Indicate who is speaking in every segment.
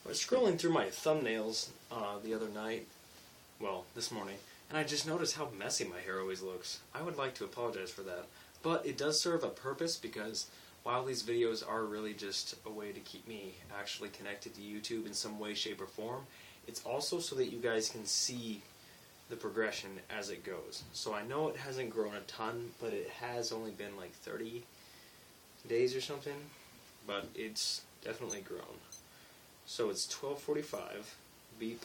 Speaker 1: I was scrolling through my thumbnails the other night, well, this morning, and I just noticed how messy my hair always looks. I would like to apologize for that, but it does serve a purpose because while these videos are really just a way to keep me actually connected to YouTube in some way, shape, or form, it's also so that you guys can see the progression as it goes. So I know it hasn't grown a ton, but it has only been like 30 days or something, but it's definitely grown. So it's 12:45. Beep.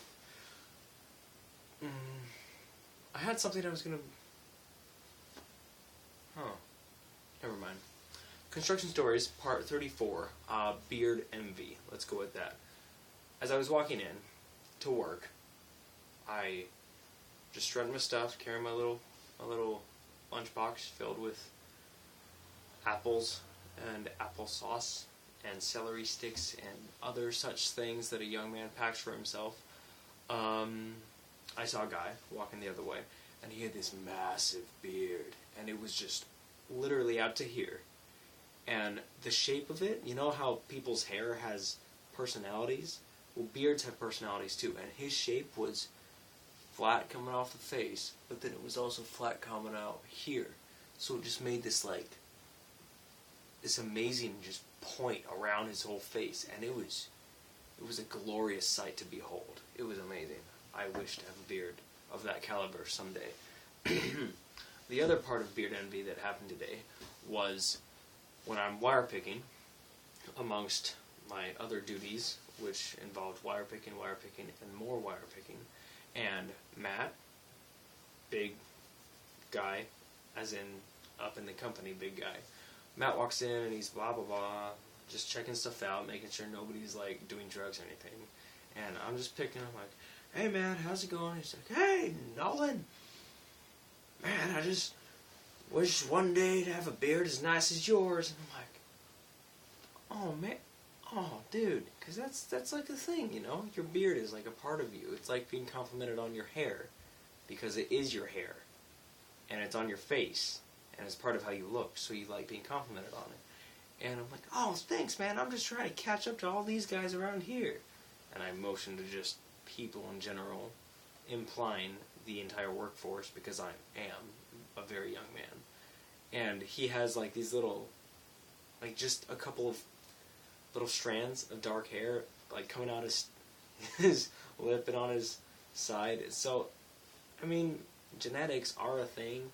Speaker 1: I had something I was gonna... Never mind. Construction Stories, Part 34, Beard Envy. Let's go with that. As I was walking in to work, I just strutting my stuff, carrying my little lunchbox filled with apples and applesauce and celery sticks and other such things that a young man packs for himself. I saw a guy walking the other way, and he had this massive beard, and it was just literally out to here. And the shape of it, you know how people's hair has personalities? Well, beards have personalities too, and his shape was flat coming off the face, but then it was also flat coming out here. So it just made this this amazing just point around his whole face, and it was a glorious sight to behold. It was amazing. I wish to have a beard of that caliber someday. The other part of beard envy that happened today was when I'm wire picking, amongst my other duties, which involved wire picking, and more wire picking. And Matt, big guy, as in up in the company, big guy. Matt walks in and he's blah blah blah, just checking stuff out, making sure nobody's like doing drugs or anything. And I'm just picking up like, "Hey man, how's it going?" He's like, "Hey Nolan, man, I just wish one day to have a beard as nice as yours." And I'm like, "Oh man, oh dude," because that's like the thing, you know. Your beard is like a part of you. It's like being complimented on your hair, because it is your hair, and it's on your face, and it's part of how you look. So you like being complimented on it. And I'm like, "Oh, thanks, man. I'm just trying to catch up to all these guys around here." And I motion to just people in general, implying the entire workforce, because I am a very young man. And he has like these little, like just a couple of little strands of dark hair, like coming out his lip and on his side. So, I mean, genetics are a thing.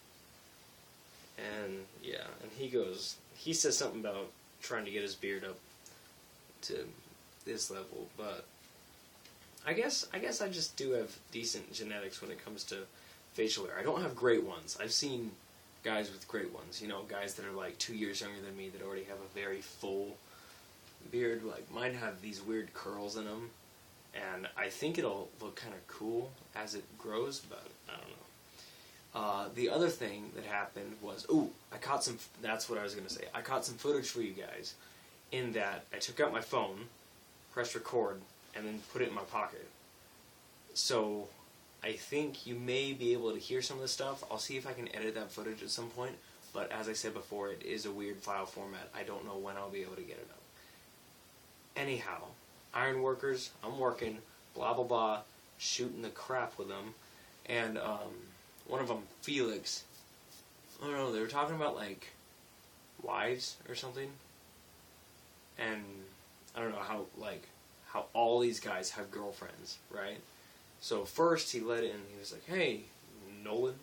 Speaker 1: And yeah, and he says something about trying to get his beard up to this level, but I guess I just do have decent genetics when it comes to facial hair. I don't have great ones. I've seen guys with great ones, you know, guys that are like 2 years younger than me that already have a very full beard. Like mine have these weird curls in them, and I think it'll look kind of cool as it grows, but I don't know. The other thing that happened was, that's what I was going to say. I caught some footage for you guys in that I took out my phone, pressed record, and then put it in my pocket. So I think you may be able to hear some of this stuff. I'll see if I can edit that footage at some point, but as I said before, it is a weird file format. I don't know when I'll be able to get it up. Anyhow, ironworkers, I'm working, blah blah blah, shooting the crap with them, and one of them, Felix, I don't know, they were talking about like wives or something, and I don't know how all these guys have girlfriends, right? So first he let in, he was like, "Hey, Nolan,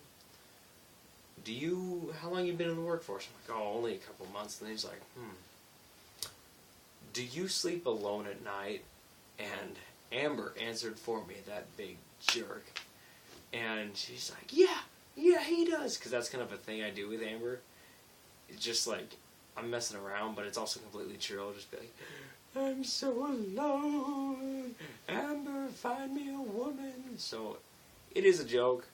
Speaker 1: how long you been in the workforce?" I'm like, "Oh, only a couple months." And then he's like, "Do you sleep alone at night?" And Amber answered for me, that big jerk. And she's like, yeah, he does. Because that's kind of a thing I do with Amber. It's just like, I'm messing around, but it's also completely true. I'll just be like, "I'm so alone. Amber, find me a woman." So, it is a joke.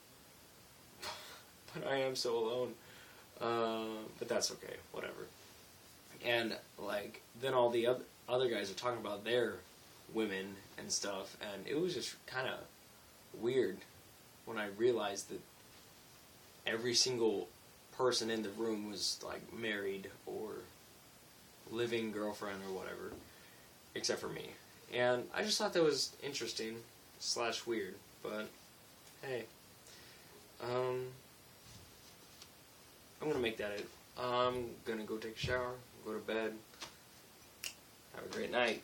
Speaker 1: But I am so alone. But that's okay. Whatever. And, like, then all the other guys are talking about their women and stuff. And it was just kind of weird when I realized that every single person in the room was, like, married or living girlfriend or whatever, except for me. And I just thought that was interesting / weird. But hey, I'm gonna make that it. I'm gonna go take a shower, go to bed. Have a great night.